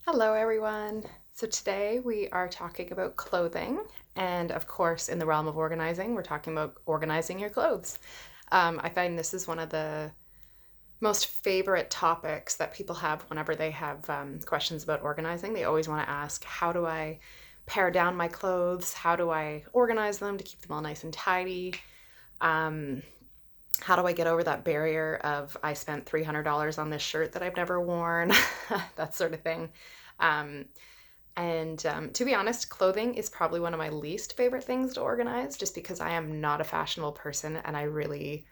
Hello, everyone. So today we are talking about clothing, and of course, in the realm of organizing, we're talking about organizing your clothes. I find this is one of the most favorite topics that people have whenever they have questions about organizing. They always want to ask, how do I pare down my clothes? How do I organize them to keep them all nice and tidy? Um, how do I get over that barrier of I spent $300 on this shirt that I've never worn? That sort of thing. Um, and to be honest, clothing is probably one of my least favorite things to organize just because I am not a fashionable person and I really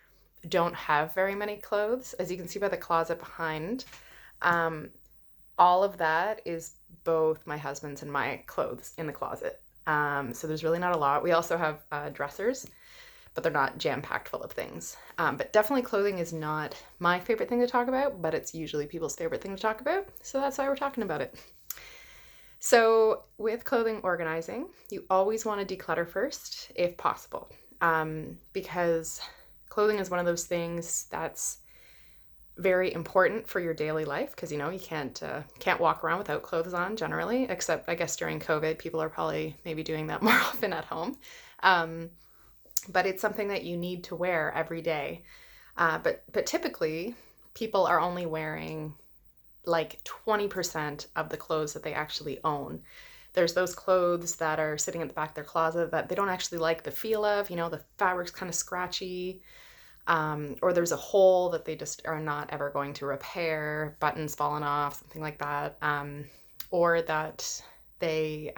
don't have very many clothes. As you can see by the closet behind, um, all of that is both my husband's and my clothes in the closet. So there's really not a lot. We also have dressers, but they're not jam packed full of things. But definitely, clothing is not my favorite thing to talk about, but it's usually people's favorite thing to talk about. So that's why we're talking about it. So, with clothing organizing, you always want to declutter first if possible, because clothing is one of those things that's very important for your daily life. Because you can't walk around without clothes on generally, except I guess during COVID, people are probably maybe doing that more often at home. Um, but it's something that you need to wear every day. But typically, people are only wearing like 20% of the clothes that they actually own. There's those clothes that are sitting at the back of their closet that they don't actually like the feel of, the fabric's kind of scratchy, or there's a hole that they just are not ever going to repair, buttons falling off, something like that, or that they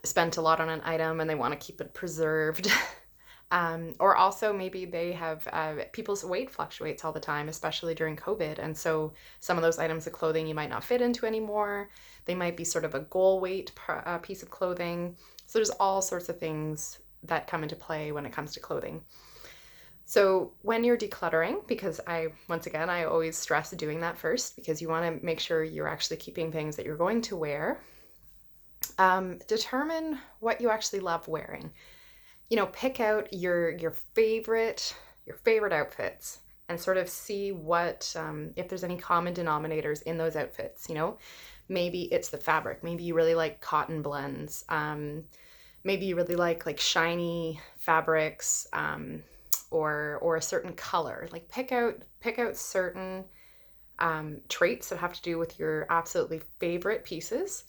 spent a lot on an item and they want to keep it preserved. Or also maybe they have people's weight fluctuates all the time, especially during COVID. And so some of those items of clothing you might not fit into anymore. They might be sort of a goal weight piece of clothing. So there's all sorts of things that come into play when it comes to clothing. So when you're decluttering, because once again, I always stress doing that first because you want to make sure you're actually keeping things that you're going to wear. Determine what you actually love wearing. Pick out your favorite outfits and sort of see what if there's any common denominators in those outfits. Maybe it's the fabric. Maybe you really like cotton blends. Maybe you really like shiny fabrics, or a certain color. Like pick out certain traits that have to do with your absolutely favorite pieces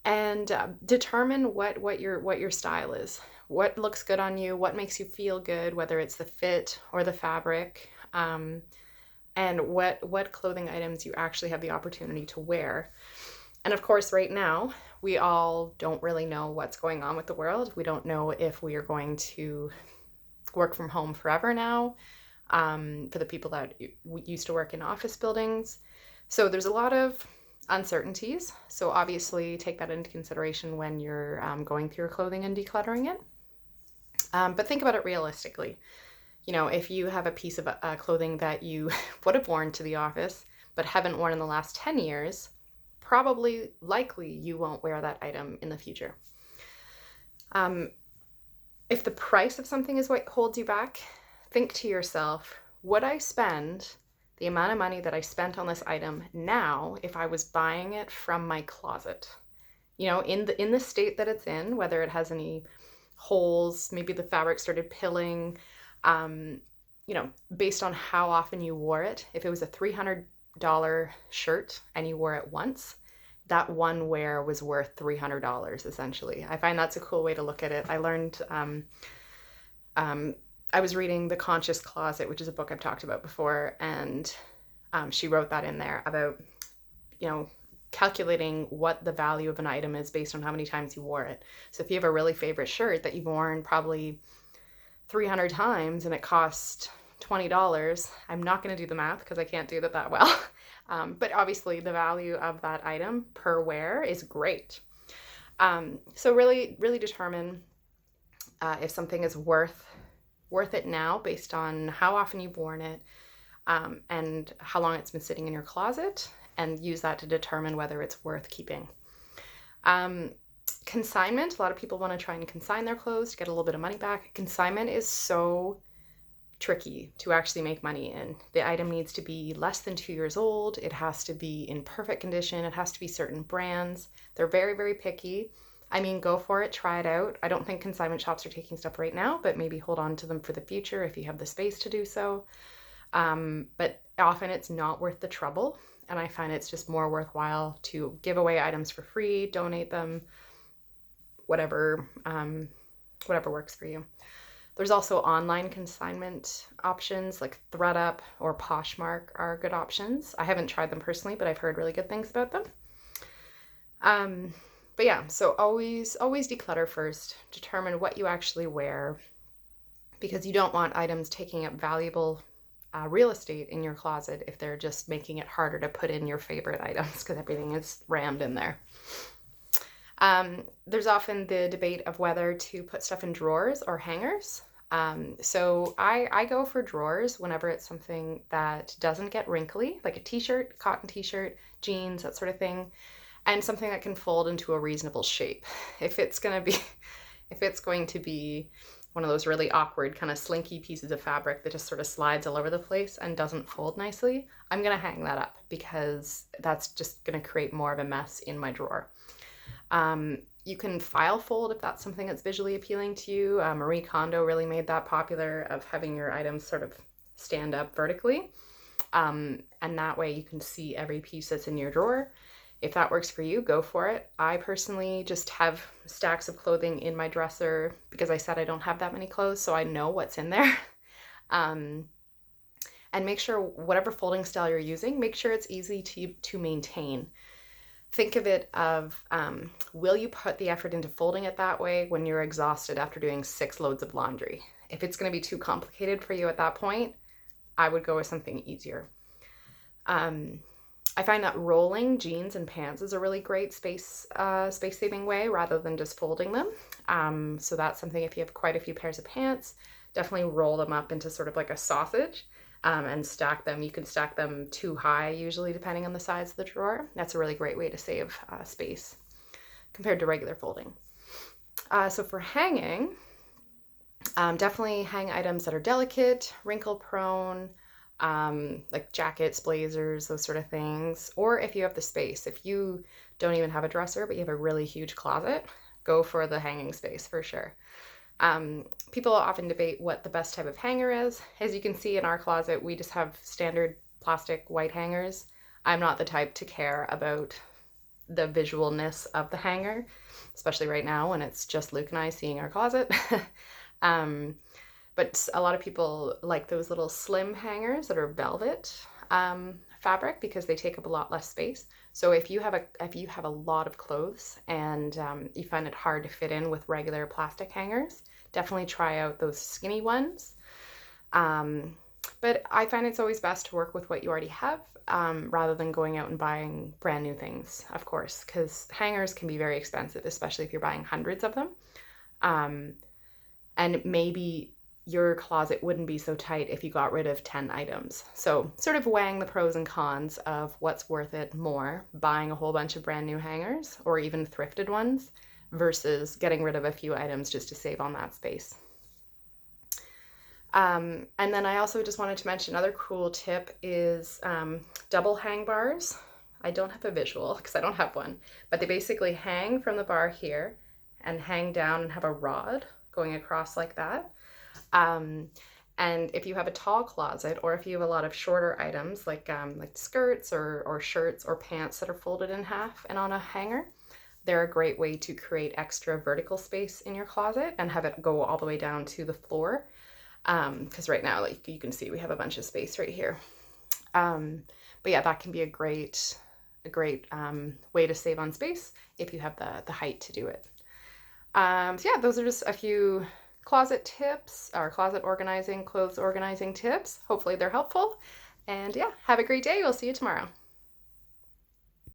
and determine what your style is, what looks good on you, what makes you feel good, whether it's the fit or the fabric, and what clothing items you actually have the opportunity to wear. And of course, right now we all don't really know what's going on with the world. We don't know if we are going to work from home forever now, for the people that used to work in office buildings. So there's a lot of uncertainties. So obviously take that into consideration when you're going through your clothing and decluttering it. But think about it realistically. If you have a piece of clothing that you would have worn to the office but haven't worn in the last 10 years, probably likely you won't wear that item in the future. If the price of something is what holds you back, think to yourself, would I spend the amount of money that I spent on this item now if I was buying it from my closet? In the state that it's in, whether it has any holes, maybe the fabric started pilling, based on how often you wore it. If it was a $300 shirt and you wore it once, that one wear was worth $300 essentially. I find that's a cool way to look at it. I learned, I was reading The Conscious Closet, which is a book I've talked about before, and she wrote that in there about, calculating what the value of an item is based on how many times you wore it. So if you have a really favorite shirt that you've worn probably 300 times and it cost $20, I'm not going to do the math because I can't do that well. But obviously the value of that item per wear is great. So really, really determine if something is worth it now based on how often you've worn it, and how long it's been sitting in your closet, and use that to determine whether it's worth keeping. Consignment, a lot of people want to try and consign their clothes to get a little bit of money back. Consignment is so tricky to actually make money in. The item needs to be less than 2 years old. It has to be in perfect condition. It has to be certain brands. They're very, very picky. I mean, go for it, try it out. I don't think consignment shops are taking stuff right now, but maybe hold on to them for the future if you have the space to do so. But often it's not worth the trouble. And I find it's just more worthwhile to give away items for free, donate them, whatever works for you. There's also online consignment options like ThredUp or Poshmark are good options. I haven't tried them personally, but I've heard really good things about them. But yeah, so always declutter first. Determine what you actually wear, because you don't want items taking up valuable real estate in your closet if they're just making it harder to put in your favorite items because everything is rammed in there. There's often the debate of whether to put stuff in drawers or hangers. So I go for drawers whenever it's something that doesn't get wrinkly, like a t-shirt, cotton t-shirt, jeans, that sort of thing, and something that can fold into a reasonable shape. If it's going to be one of those really awkward kind of slinky pieces of fabric that just sort of slides all over the place and doesn't fold nicely, I'm going to hang that up because that's just going to create more of a mess in my drawer. You can file fold if that's something that's visually appealing to you. Marie Kondo really made that popular, of having your items sort of stand up vertically. And that way you can see every piece that's in your drawer. If that works for you, go for it. I personally just have stacks of clothing in my dresser because I said I don't have that many clothes, so I know what's in there. And make sure whatever folding style you're using, make sure it's easy to maintain. Think of it of, will you put the effort into folding it that way when you're exhausted after doing 6 loads of laundry? If it's going to be too complicated for you at that point, I would go with something easier. I find that rolling jeans and pants is a really great space-saving way rather than just folding them. So that's something, if you have quite a few pairs of pants, definitely roll them up into sort of like a sausage. And stack them. You can stack them 2 high, usually, depending on the size of the drawer. That's a really great way to save space compared to regular folding. So for hanging, definitely hang items that are delicate, wrinkle prone, like jackets, blazers, those sort of things. Or if you have the space, if you don't even have a dresser, but you have a really huge closet, go for the hanging space for sure. People often debate what the best type of hanger is. As you can see in our closet, we just have standard plastic white hangers. I'm not the type to care about the visualness of the hanger, especially right now when it's just Luke and I seeing our closet. But a lot of people like those little slim hangers that are velvet fabric because they take up a lot less space. So if you have a lot of clothes and you find it hard to fit in with regular plastic hangers, definitely try out those skinny ones. But I find it's always best to work with what you already have rather than going out and buying brand new things, of course, because hangers can be very expensive, especially if you're buying hundreds of them. And maybe your closet wouldn't be so tight if you got rid of 10 items. So sort of weighing the pros and cons of what's worth it more, buying a whole bunch of brand new hangers or even thrifted ones versus getting rid of a few items just to save on that space. And then I also just wanted to mention another cool tip is double hang bars. I don't have a visual because I don't have one, but they basically hang from the bar here and hang down and have a rod going across like that. And if you have a tall closet or if you have a lot of shorter items like skirts or shirts or pants that are folded in half and on a hanger, they're a great way to create extra vertical space in your closet and have it go all the way down to the floor. Because right now, like you can see, we have a bunch of space right here. But yeah, that can be a great way to save on space if you have the height to do it. So yeah, those are just a few closet tips, or closet organizing, clothes organizing tips. Hopefully they're helpful. And yeah, have a great day. We'll see you tomorrow.